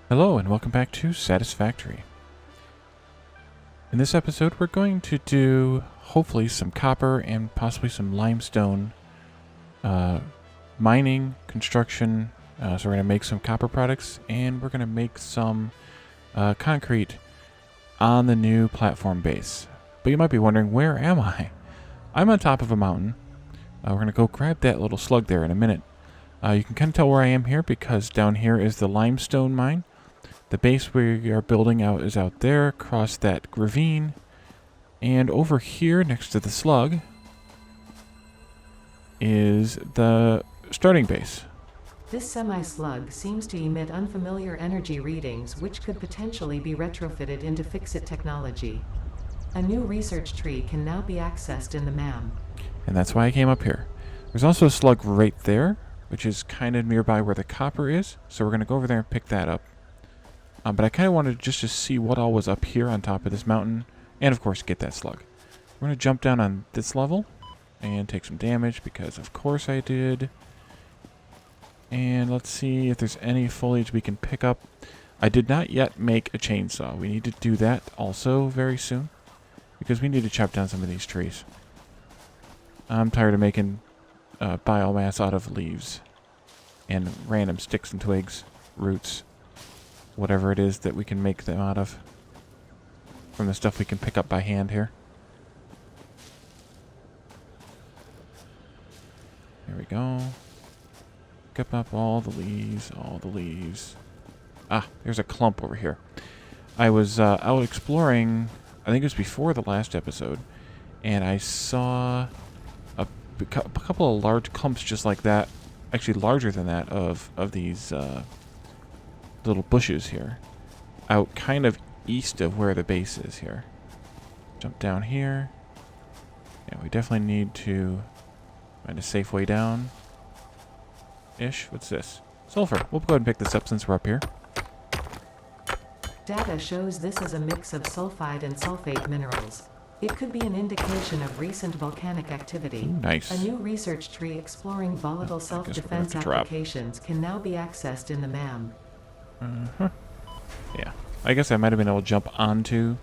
Hello and welcome back to Satisfactory. In this episode we're going to do hopefully some copper and possibly some limestone mining, construction. So we're going to make some copper products and we're going to make some concrete on the new platform base. But you might be wondering, where am I? I'm on top of a mountain. We're going to go grab that little slug there in a minute. You can kind of tell where I am here because down here is the limestone mine. The base we are building out is out there, across that ravine. And over here, next to the slug, is the starting base. This semi-slug seems to emit unfamiliar energy readings which could potentially be retrofitted into fix-it technology. A new research tree can now be accessed in the MAM. And that's why I came up here. There's also a slug right there, which is kind of nearby where the copper is. So we're going to go over there and pick that up. But I kind of wanted just to see what all was up here on top of this mountain. And of course get that slug. We're going to jump down on this level and take some damage because of course I did. And let's see if there's any foliage we can pick up. I did not yet make a chainsaw. We need to do that also very soon, because we need to chop down some of these trees. I'm tired of making biomass out of leaves and random sticks and twigs, roots, whatever it is that we can make them out of from the stuff we can pick up by hand here. There we go. Pick up all the leaves, all the leaves. Ah, there's a clump over here. I was out exploring, I think it was before the last episode, and I saw a couple of large clumps just like that, actually larger than that, of these little bushes here, out kind of east of where the base is here. Jump down here. Yeah, we definitely need to find a safe way down. Ish. What's this? Sulfur. We'll go ahead and pick this up since we're up here. Data shows this is a mix of sulfide and sulfate minerals. It could be an indication of recent volcanic activity. Ooh, nice. A new research tree exploring volatile self-defense applications can now be accessed in the MAM. Yeah. I guess I might have been able to jump onto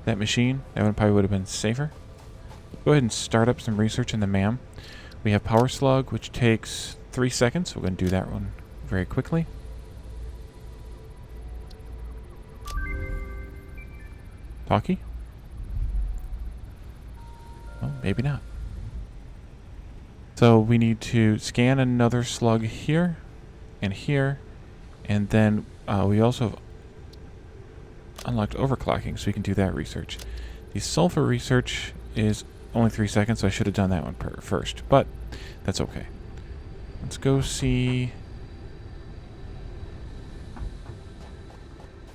that machine. That one probably would have been safer. Go ahead and start up some research in the MAM. We have Power Slug, which takes 3 seconds. We're going to do that one very quickly. Talkie? Well, maybe not. So we need to scan another slug here and here. And then we also have unlocked overclocking, so we can do that research. The sulfur research is only 3 seconds, so I should have done that one first. But that's okay. Let's go see...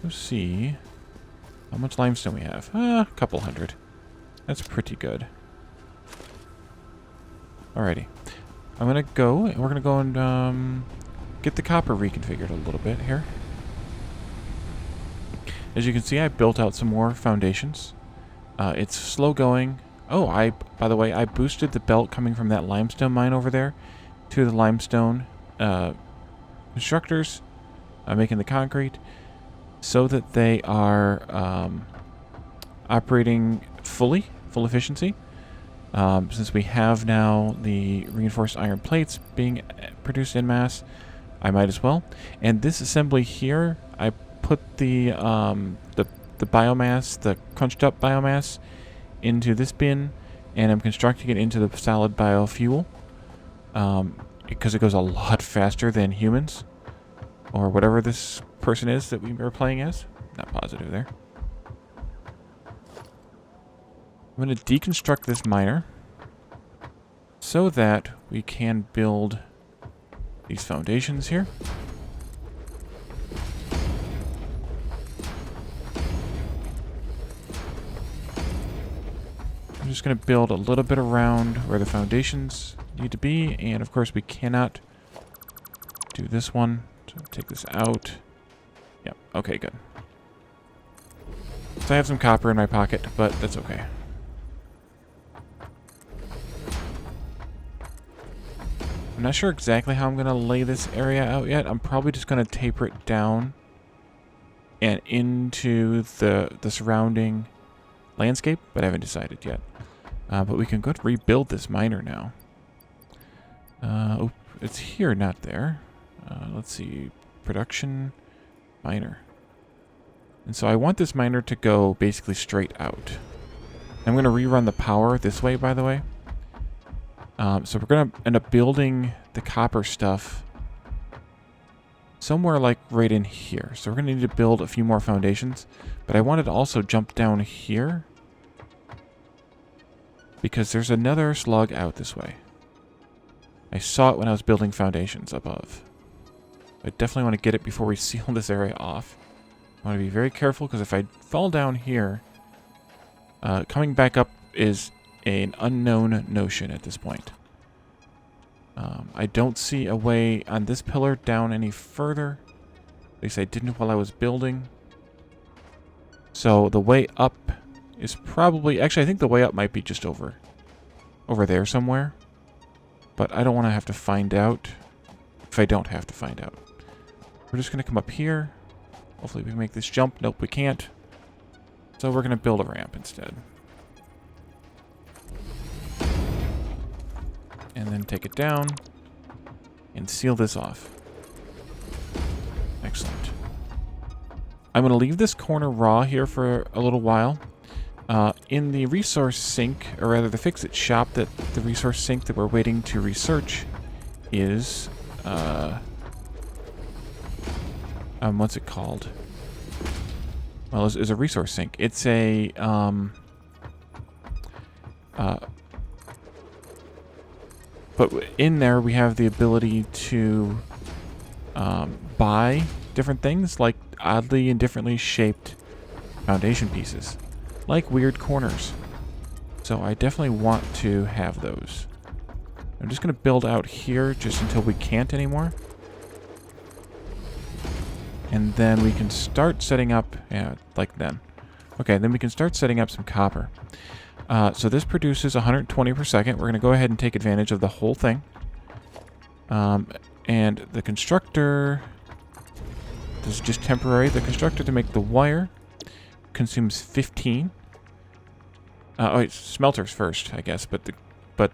Let's see how much limestone we have. A couple hundred. That's pretty good. Alrighty. I'm going to go, and we're going to go and get the copper reconfigured a little bit here. As you can see, I built out some more foundations. It's slow going. Oh, by the way, I boosted the belt coming from that limestone mine over there to the limestone constructors making the concrete so that they are operating full efficiency. Since we have now the reinforced iron plates being produced en masse, I might as well. And this assembly here, I put the biomass, the crunched up biomass, into this bin, and I'm constructing it into the solid biofuel because it goes a lot faster than humans or whatever this person is that we are playing as. Not positive there. I'm going to deconstruct this miner so that we can build these foundations here. I'm just going to build a little bit around where the foundations need to be, and of course we cannot do this one, so take this out. Yep, okay, good. So I have some copper in my pocket, but that's okay. I'm not sure exactly how I'm going to lay this area out yet. I'm probably just going to taper it down and into the surrounding landscape, but I haven't decided yet. But we can go to rebuild this miner now. Oh, it's here, not there. Let's see. Production miner. And so I want this miner to go basically straight out. I'm going to rerun the power this way, by the way. So we're going to end up building the copper stuff somewhere like right in here. So we're going to need to build a few more foundations. But I wanted to also jump down here, because there's another slug out this way. I saw it when I was building foundations above. I definitely want to get it before we seal this area off. I want to be very careful, because if I fall down here, coming back up is an unknown notion at this point. I don't see a way on this pillar down any further. At least I didn't while I was building. So the way up is probably... Actually, I think the way up might be just over there somewhere. But I don't want to have to find out if I don't have to find out. We're just going to come up here. Hopefully we can make this jump. Nope, we can't. So we're going to build a ramp instead. And then take it down and seal this off. Excellent. I'm going to leave this corner raw here for a little while. In the resource sink, or rather the fix-it shop, that the resource sink that we're waiting to research is, what's it called? Well, it's a resource sink. It's a, but in there we have the ability to buy different things, like oddly and differently shaped foundation pieces, like weird corners. So I definitely want to have those. I'm just going to build out here just until we can't anymore. And then we can start setting up, like then. Okay, then we can start setting up some copper. So this produces 120 per second. We're going to go ahead and take advantage of the whole thing. And the constructor, this is just temporary. The constructor to make the wire consumes 15. Oh, wait, smelters first, I guess. But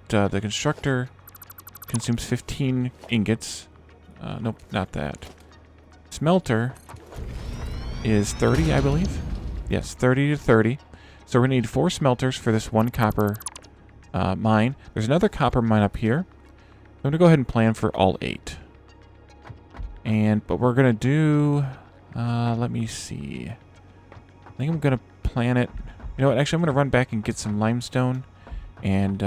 the constructor consumes 15 ingots. Nope, not that. Smelter is 30, I believe. Yes, 30 to 30. So we're going to need 4 smelters for this one copper mine. There's another copper mine up here. I'm going to go ahead and plan for all 8. But we're going to do... let me see. I think I'm going to plan it... You know what? Actually, I'm going to run back and get some limestone and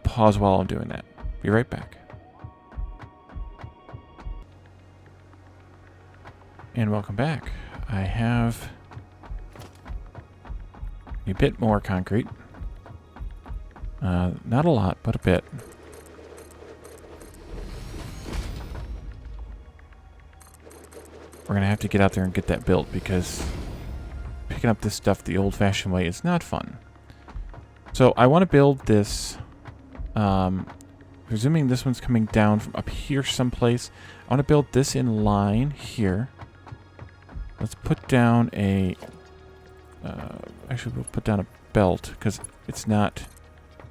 pause while I'm doing that. Be right back. And welcome back. I have a bit more concrete. Not a lot, but a bit. We're going to have to get out there and get that built, because picking up this stuff the old-fashioned way is not fun. So I want to build this, presuming this one's coming down from up here someplace. I want to build this in line here. Let's put down a... actually, we'll put down a belt, because it's not...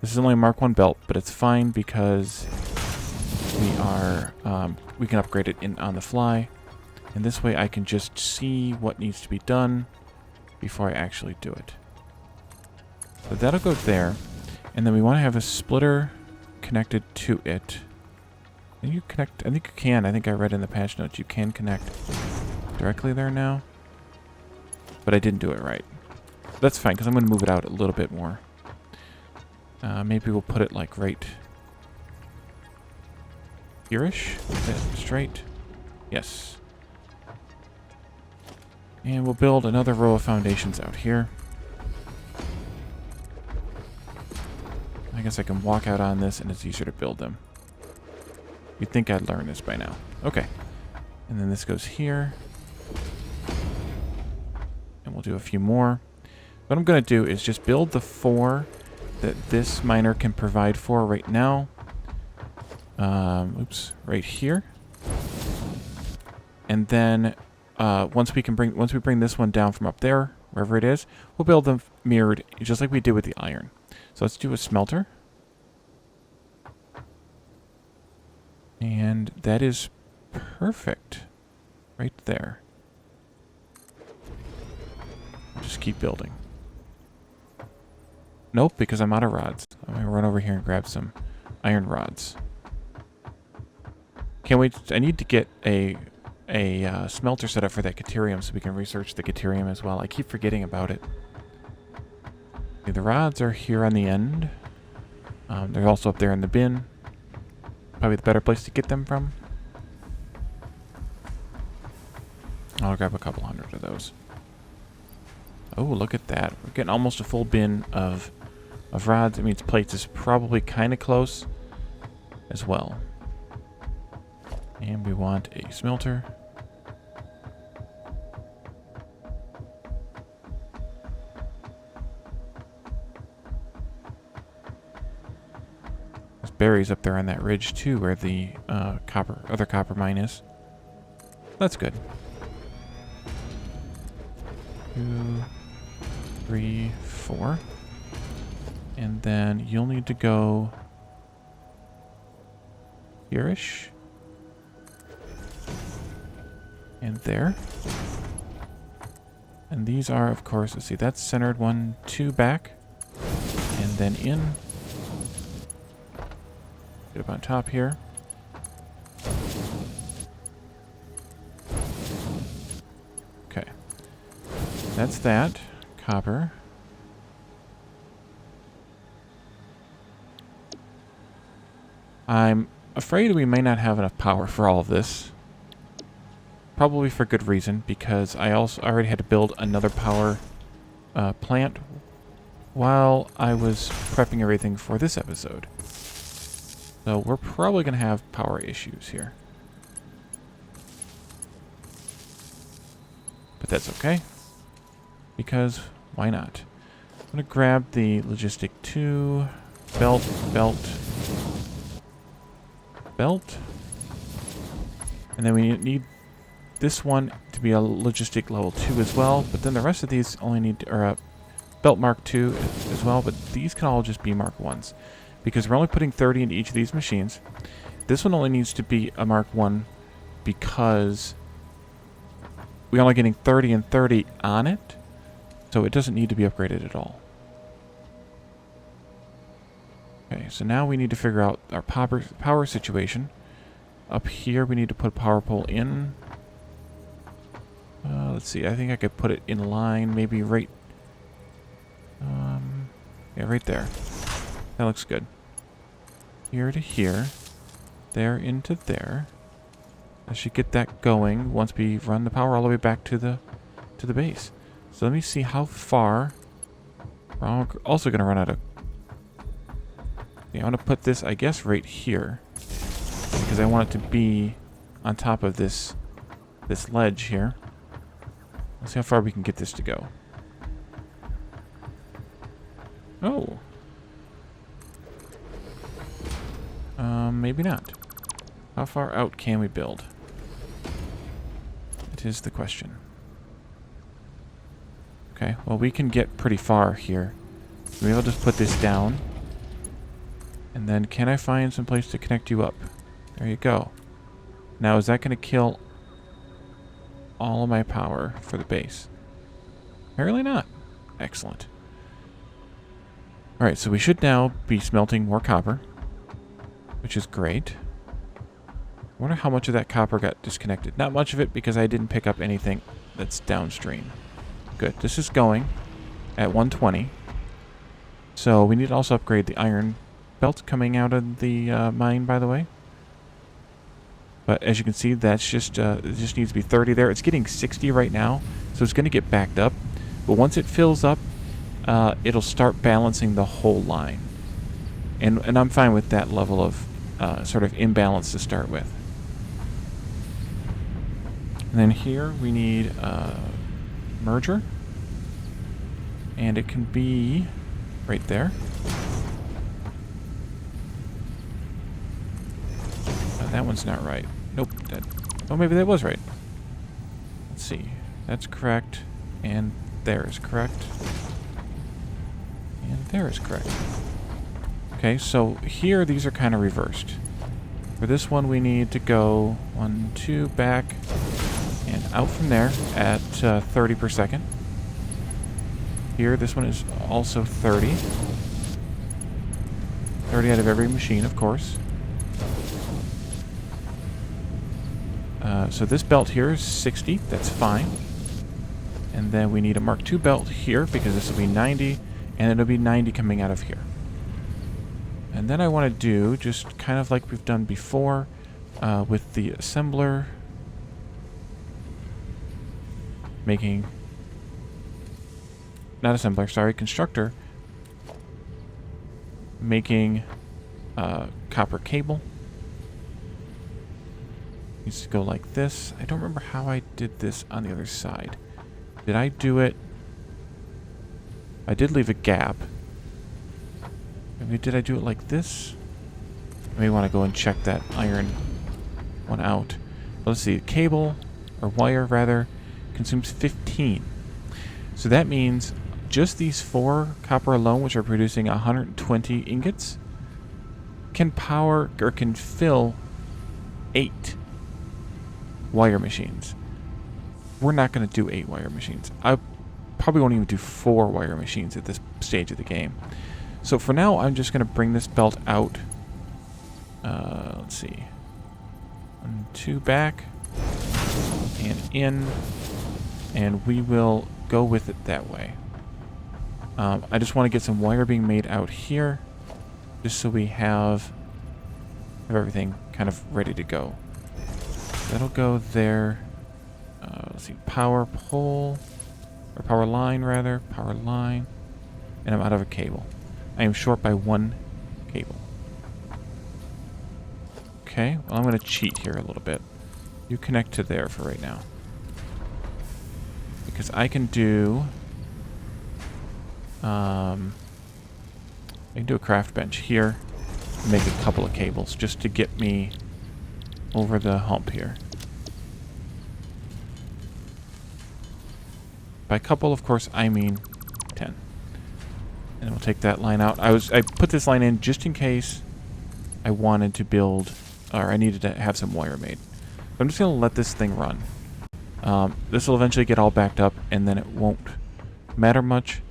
This is only a Mark 1 belt, but it's fine because we can upgrade it on the fly. And this way I can just see what needs to be done before I actually do it. So that'll go there. And then we want to have a splitter connected to it. Can you connect? I think you can. I think I read in the patch notes you can connect directly there now. But I didn't do it right. That's fine, because I'm going to move it out a little bit more. Maybe we'll put it like right here-ish. Straight. Yes. And we'll build another row of foundations out here. I guess I can walk out on this and it's easier to build them. You'd think I'd learn this by now. Okay. And then this goes here. And we'll do a few more. What I'm going to do is just build the 4 that this miner can provide for right now. Oops, right here. And then once we bring this one down from up there, wherever it is, we'll build them mirrored, just like we did with the iron. So let's do a smelter. And that is perfect. Right there. Just keep building. Nope, because I'm out of rods. I'm going to run over here and grab some iron rods. Can't wait. I need to get a smelter set up for that Caterium so we can research the Caterium as well. I keep forgetting about it. Okay, the rods are here on the end. They're also up there in the bin. Probably the better place to get them from. I'll grab a couple hundred of those. Oh, look at that. We're getting almost a full bin of rods. It means plates is probably kind of close as well. And we want a smelter. There's berries up there on that ridge too, where the other copper mine is. That's good. 2, 3, 4. And then you'll need to go here-ish. And there. And these are, of course, let's see, that's centered 1, 2 back. And then in. Get up on top here. Okay. That's that. Copper. I'm afraid we may not have enough power for all of this. Probably for good reason, because I already had to build another power plant while I was prepping everything for this episode. So we're probably going to have power issues here. But that's okay, because why not? I'm going to grab the Logistic 2, belt, and then we need this one to be a Logistic level 2 as well, but then the rest of these only need to, belt mark 2 as well, but these can all just be mark 1s. Because we're only putting 30 into each of these machines. This one only needs to be a mark 1 because we're only getting 30 and 30 on it, so it doesn't need to be upgraded at all. Okay, so now we need to figure out our power situation. Up here we need to put a power pole in. Let's see, I think I could put it in line, maybe right... yeah, right there. That looks good. Here to here. There into there. I should get that going once we run the power all the way back to the base. So let me see how far. We're also going to run out of... Yeah, I want to put this, I guess, right here. Because I want it to be on top of this ledge here. Let's see how far we can get this to go. Oh. Maybe not. How far out can we build? It is the question. Okay, well we can get pretty far here. Maybe I'll just put this down. And then can I find some place to connect you up? There you go. Now is that going to kill all of my power for the base? Apparently not. Excellent. Alright, so we should now be smelting more copper, which is great. I wonder how much of that copper got disconnected. Not much of it because I didn't pick up anything that's downstream. Good. This is going at 120. So we need to also upgrade the iron belt coming out of the mine, by the way. But as you can see, that's just it just needs to be 30 there. It's getting 60 right now, so it's going to get backed up. But once it fills up, it'll start balancing the whole line. And I'm fine with that level of sort of imbalance to start with. And then here we need a merger. And it can be right there. That one's not right. Nope. Oh, maybe that was right. let's see. That's correct. And there is correct. And there is correct. Okay, so here these are kind of reversed. For this one we need to go 1, 2, back, and out from there at 30 per second. Here, this one is also 30. 30 out of every machine, of course. So this belt here is 60. That's fine. And then we need a Mark II belt here because this will be 90. And it'll be 90 coming out of here. And then I want to do, just kind of like we've done before, with the assembler, making... Not assembler, sorry, constructor, making copper cable. Needs to go like this. I don't remember how I did this on the other side. Did I do it? I did leave a gap. Maybe did I do it like this? I may want to go and check that iron one out. Let's see, cable, or wire rather, consumes 15. So that means just these 4 copper alone, which are producing 120 ingots, can power, or can fill 8 wire machines. We're not going to do 8 wire machines. I probably won't even do 4 wire machines at this stage of the game. So for now, I'm just going to bring this belt out. Let's see. 1, 2 back. And in. And we will go with it that way. I just want to get some wire being made out here. Just so we have everything kind of ready to go. That'll go there. Let's see. Power pole. Or power line, rather. Power line. And I'm out of a cable. I am short by 1 cable. Okay, well I'm going to cheat here a little bit. You connect to there for right now. Because I can do... I can do a craft bench here. Make a couple of cables just to get me over the hump here. By couple, of course, I mean 10. And we'll take that line out. I put this line in just in case I wanted to build, or I needed to have some wire made. So I'm just going to let this thing run. This will eventually get all backed up, and then it won't matter much.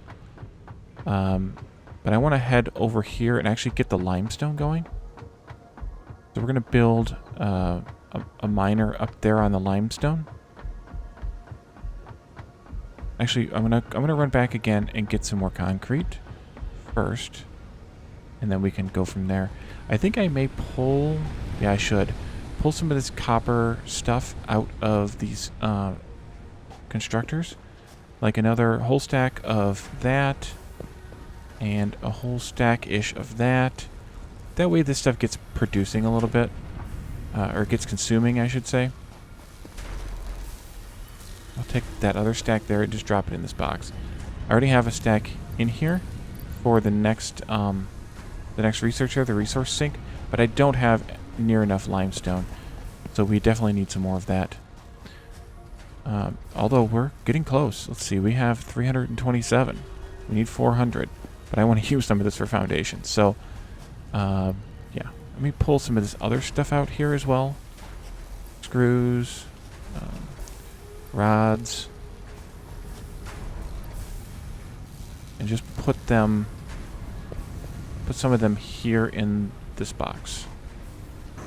But I want to head over here and actually get the limestone going. So we're going to build a miner up there on the limestone. Actually, I'm gonna run back again and get some more concrete first, and then we can go from there. I think I may pull... Yeah, I should. Pull some of this copper stuff out of these constructors. Like another whole stack of that, and a whole stack-ish of that. That way this stuff gets producing a little bit. Or gets consuming, I should say. I'll take that other stack there and just drop it in this box. I already have a stack in here for the next research here, the resource sink, but I don't have near enough limestone, so we definitely need some more of that. Although we're getting close. Let's see, we have 327. We need 400, but I want to use some of this for foundation. So, yeah, let me pull some of this other stuff out here as well. Screws, rods, and just put some of them here in this box.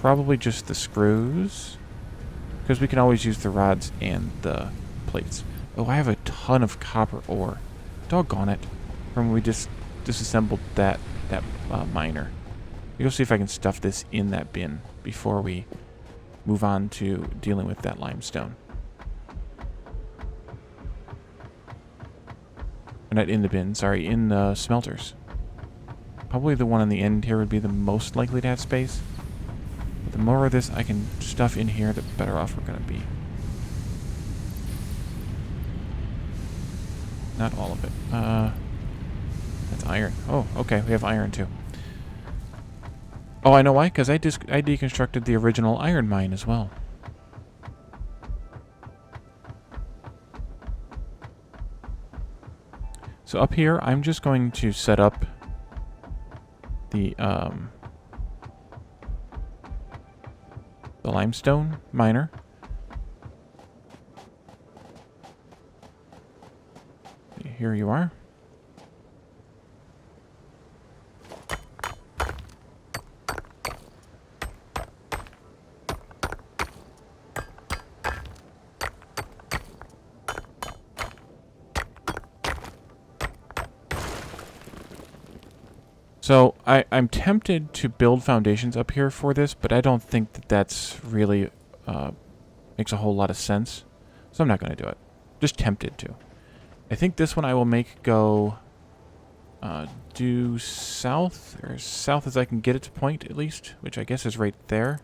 Probably just the screws, because we can always use the rods and the plates. Oh, I have a ton of copper ore. Doggone it. From when we just disassembled that miner. I'll go see if I can stuff this in that bin before we move on to dealing with that limestone. Or not in the bin, sorry, in the smelters. Probably the one on the end here would be the most likely to have space. But the more of this I can stuff in here, the better off we're going to be. Not all of it. That's iron. Oh, okay, we have iron too. Oh, I know why, because I deconstructed the original iron mine as well. So up here, I'm just going to set up the limestone miner. Here you are. So I'm tempted to build foundations up here for this, but I don't think that that's really makes a whole lot of sense. So I'm not going to do it. Just tempted to. I think this one I will make go due south, or as south as I can get it to point at least, which I guess is right there.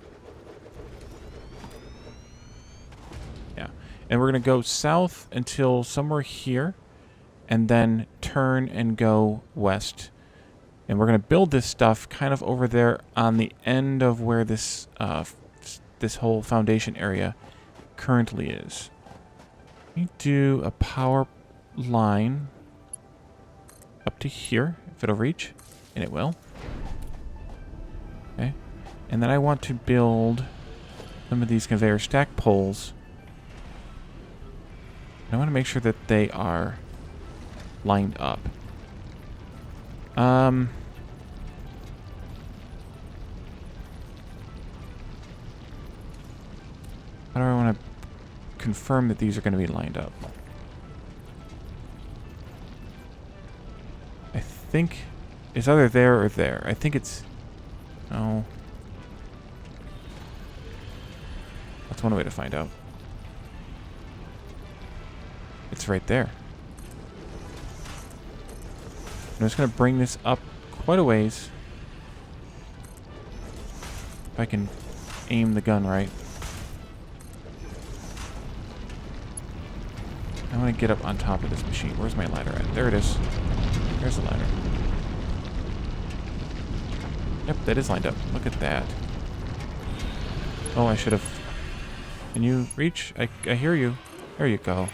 Yeah. And we're going to go south until somewhere here, and then turn and go west. And we're going to build this stuff kind of over there on the end of where this this whole foundation area currently is. We do a power line up to here, if it'll reach, and it will. Okay. And then I want to build some of these conveyor stack poles. I want to make sure that they are lined up. How do I want to confirm that these are going to be lined up? I think it's either there or there. I think it's... Oh. That's one way to find out. It's right there. I'm just going to bring this up quite a ways. If I can aim the gun right. I want to get up on top of this machine. Where's my ladder at? There it is. There's the ladder. Yep, that is lined up. Look at that. Oh, I should have... Can you reach? I hear you. There you go.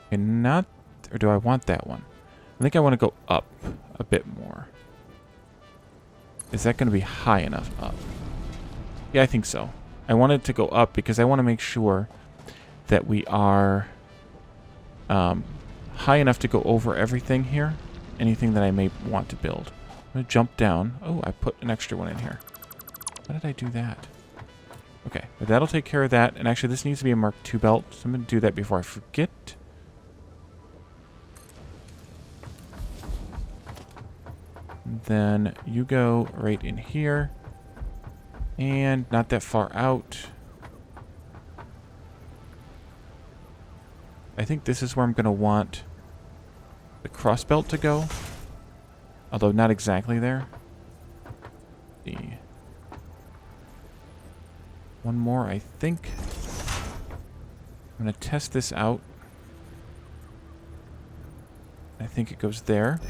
Okay, not... Or do I want that one? I think I want to go up a bit more. Is that going to be high enough up? Yeah, I think so. I want it to go up because I want to make sure that we are high enough to go over everything here. Anything that I may want to build. I'm going to jump down. Oh, I put an extra one in here. Why did I do that? Okay, but that'll take care of that. And actually, this needs to be a Mark II belt, so I'm going to do that before I forget. Then you go right in here. And not that far out. I think this is where I'm going to want the cross belt to go. Although not exactly there. One more, I think. I'm going to test this out. I think it goes there.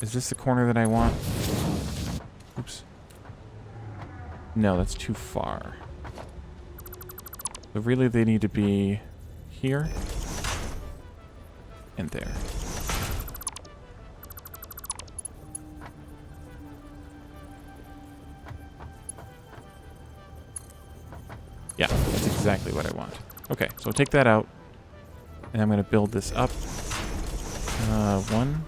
Is this the corner that I want? Oops. No, that's too far. So really they need to be here and there. Yeah, that's exactly what I want. Okay, so take that out. And I'm going to build this up. 1,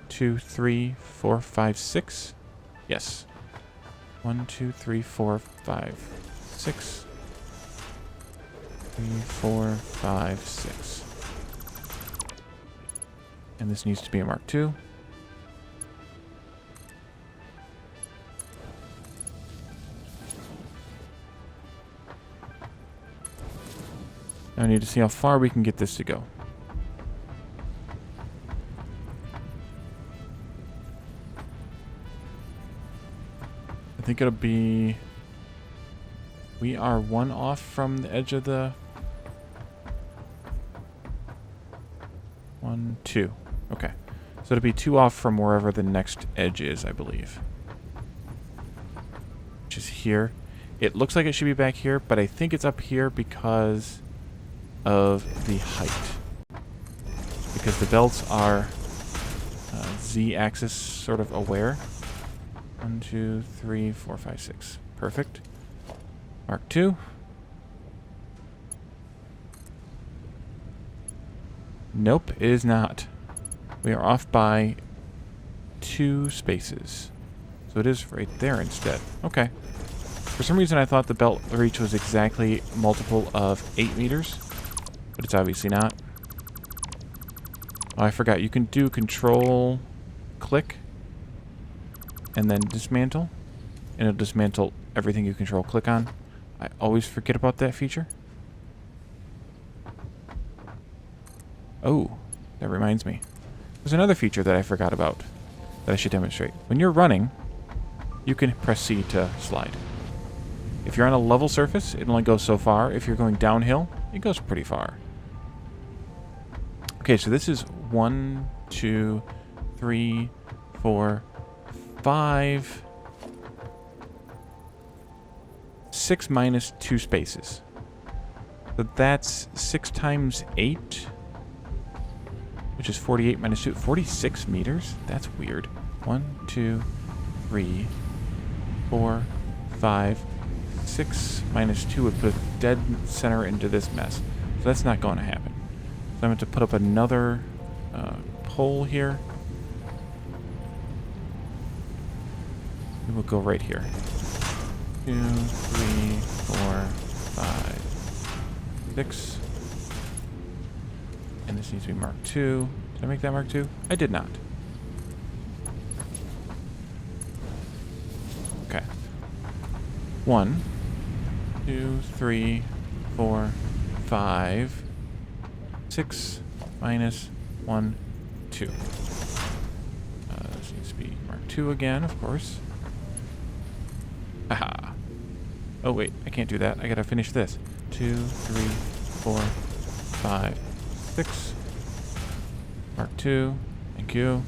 2, 3, 4, 5, 6. Yes. 1, 2, 3, 4, 5, 6. 3, 4, 5, 6. And this needs to be a Mark II. Now I need to see how far we can get this to go. I think it'll be... We are 1 off from the edge of the... 1, 2. Okay. So it'll be 2 off from wherever the next edge is, I believe. Which is here. It looks like it should be back here, but I think it's up here because of the height. Because the belts are Z-axis sort of aware. 1, 2, 3, 4, 5, 6. Perfect. Mark 2. Nope, it is not. We are off by 2 spaces. So it is right there instead. Okay. For some reason I thought the belt reach was exactly multiple of 8 meters. But it's obviously not. Oh, I forgot. You can do control click and then dismantle. And it'll dismantle everything you control click on. I always forget about that feature. Oh, that reminds me. There's another feature that I forgot about that I should demonstrate. When you're running, you can press C to slide. If you're on a level surface, it only goes so far. If you're going downhill, it goes pretty far. Okay, so this is 1, 2, 3, 4, 5, 6 minus 2 spaces. So that's 6 times 8, which is 48 minus 2. 46 meters? That's weird. 1, 2, 3, 4, 5, 6 minus 2 would put a dead center into this mess. So that's not going to happen. So I'm going to put up another pole here. It will go right here. 2, 3, 4, 5, 6. And this needs to be Mark 2. Did I make that Mark 2? I did not. Okay. 1, 2, 3, 4, 5, 6 minus 1, 2. This needs to be Mark 2 again, of course. Aha. Oh, wait. I can't do that. I gotta finish this. 2, 3, 4, 5, 6. Mark 2. Thank you.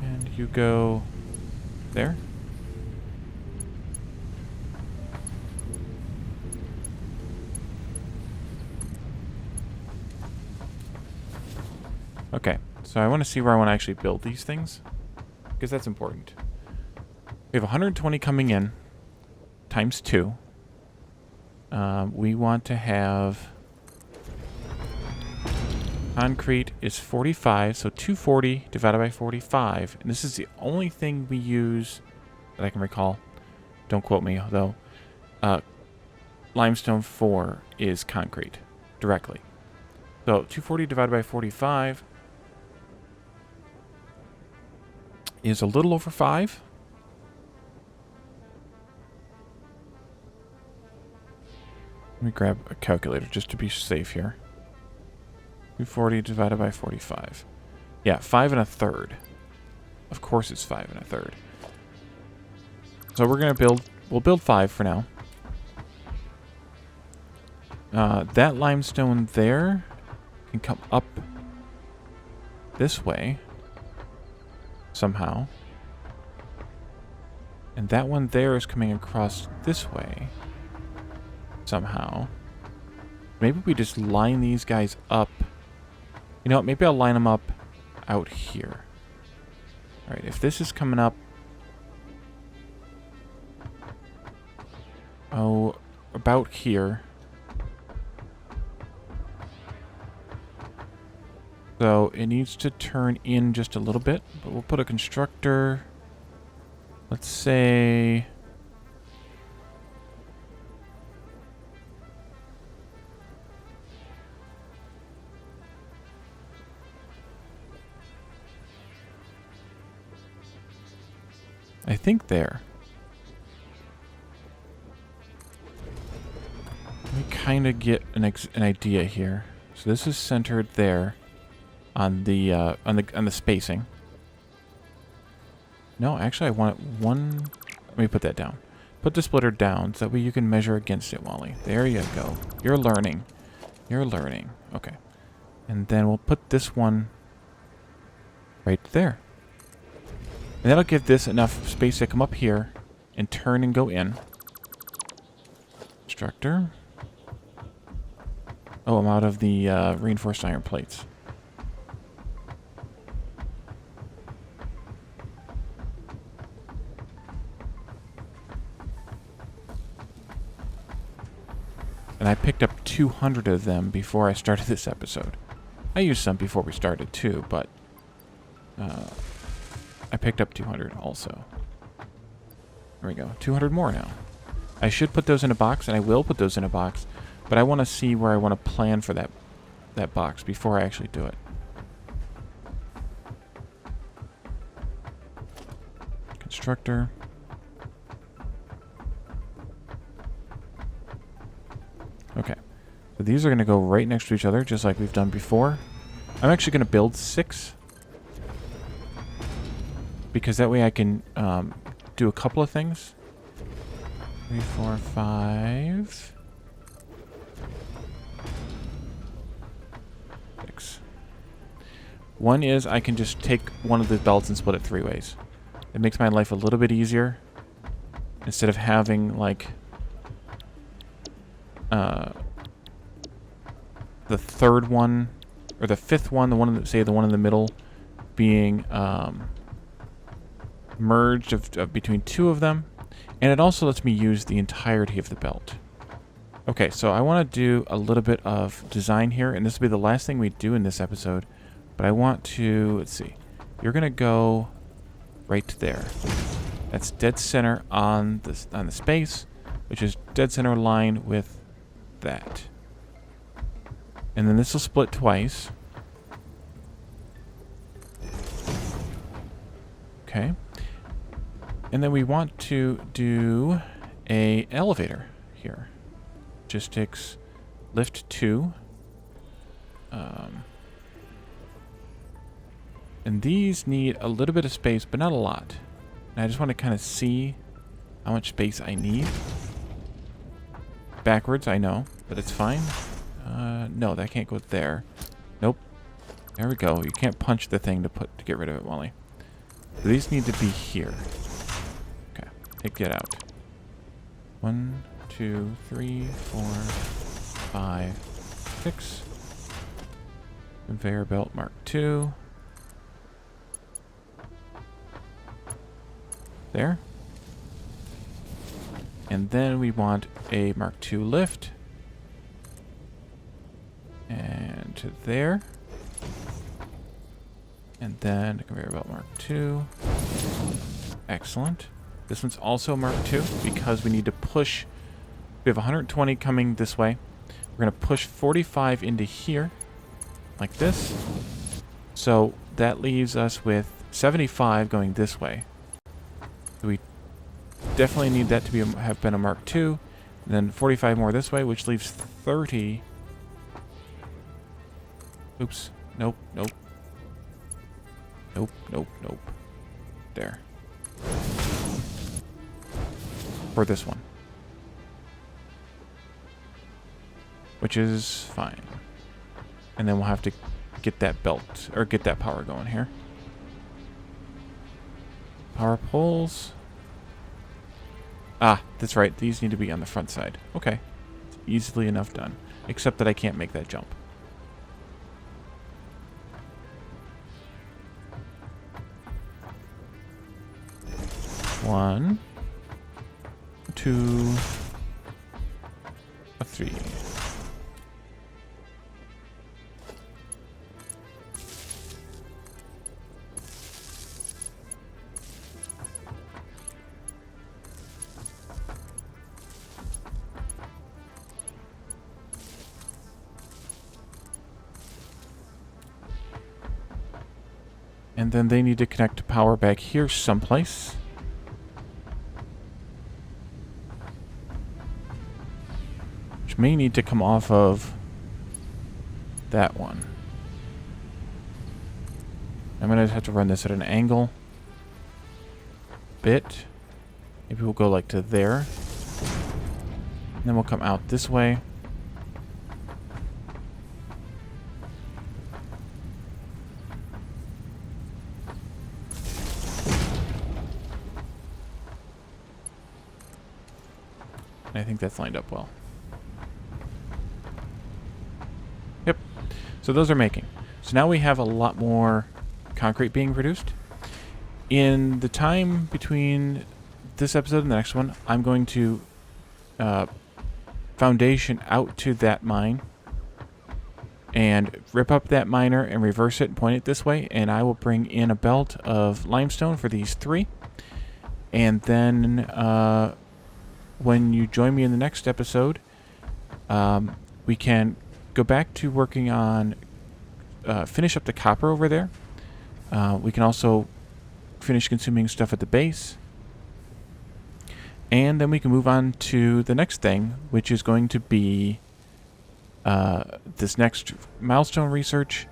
And you go there. Okay, so I want to see where I want to actually build these things, because that's important. We have 120 coming in, times 2. We want to have... Concrete is 45, so 240 divided by 45. And this is the only thing we use that I can recall. Don't quote me, though. Limestone 4 is concrete, directly. So 240 divided by 45 is a little over 5. Let me grab a calculator just to be safe here. 240 divided by 45. Yeah, 5 1/3. Of course it's 5 1/3. So we're going to build... We'll build 5 for now. That limestone there can come up this way somehow. And that one there is coming across this way somehow. Maybe we just line these guys up. You know what? Maybe I'll line them up out here. Alright, if this is coming up... Oh, about here. So it needs to turn in just a little bit, but we'll put a constructor. Let's say... I think there. Let me kind of get an idea here. So this is centered there on the spacing. No, actually I want it one. Let me put that down. Put the splitter down so that way you can measure against it, Wally. There you go. You're learning. You're learning. Okay. And then we'll put this one right there. And that'll give this enough space to come up here and turn and go in. Constructor. Oh, I'm out of the reinforced iron plates. And I picked up 200 of them before I started this episode. I used some before we started too, but I picked up 200 also. There we go. 200 more now. I should put those in a box, and I will put those in a box, but I want to see where I want to plan for that box before I actually do it. Constructor. Okay. So these are going to go right next to each other, just like we've done before. I'm actually going to build 6. Because that way I can do a couple of things. 3, 4, 5. 6. One is I can just take one of the belts and split it 3 ways. It makes my life a little bit easier. Instead of having, like, the third one, or the fifth one, the one in the middle, being merged of between 2 of them. And it also lets me use the entirety of the belt. Okay, so I want to do a little bit of design here, and this will be the last thing we do in this episode. But I want to, let's see, you're going to go right there. That's dead center on the space, which is dead center line with that. And then this will split twice. Okay. And then we want to do a elevator here. Logistics lift 2. And these need a little bit of space, but not a lot. And I just want to kind of see how much space I need. Backwards, I know, but it's fine. No, that can't go there. Nope. There we go. You can't punch the thing to get rid of it, Wally. So these need to be here. Okay, take that out. 1, 2, 3, 4, 5, 6. Conveyor belt Mark II. There. And then we want a Mark II lift. And to there. And then a conveyor belt Mark II. Excellent. This one's also Mark II because we need to push. We have 120 coming this way. We're going to push 45 into here. Like this. So that leaves us with 75 going this way. So we definitely need that to have been a Mark II. And then 45 more this way, which leaves 30. Oops. Nope, nope. Nope, nope, nope. There. For this one. Which is fine. And then we'll have to get that belt, or get that power going here. Power poles. Ah, that's right. These need to be on the front side. Okay. It's easily enough done. Except that I can't make that jump. One, 2, 3. And then they need to connect to power back here someplace. Which may need to come off of that one. I'm going to have to run this at an angle. Bit. Maybe we'll go like to there. And then we'll come out this way. I think that's lined up well. So those are making. So now we have a lot more concrete being produced. In the time between this episode and the next one, I'm going to foundation out to that mine and rip up that miner and reverse it and point it this way, and I will bring in a belt of limestone for these 3. And then when you join me in the next episode, we can go back to working on finish up the copper over there. We can also finish consuming stuff at the base, and then we can move on to the next thing, which is going to be this next milestone research,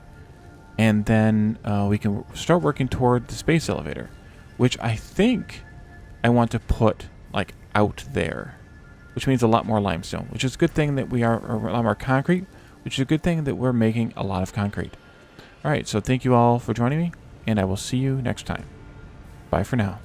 and then we can start working toward the space elevator, which I think I want to put like out there, which means a lot more limestone, which is a good thing that we are a lot more concrete, which is a good thing that we're making a lot of concrete. All right, so thank you all for joining me, and I will see you next time. Bye for now.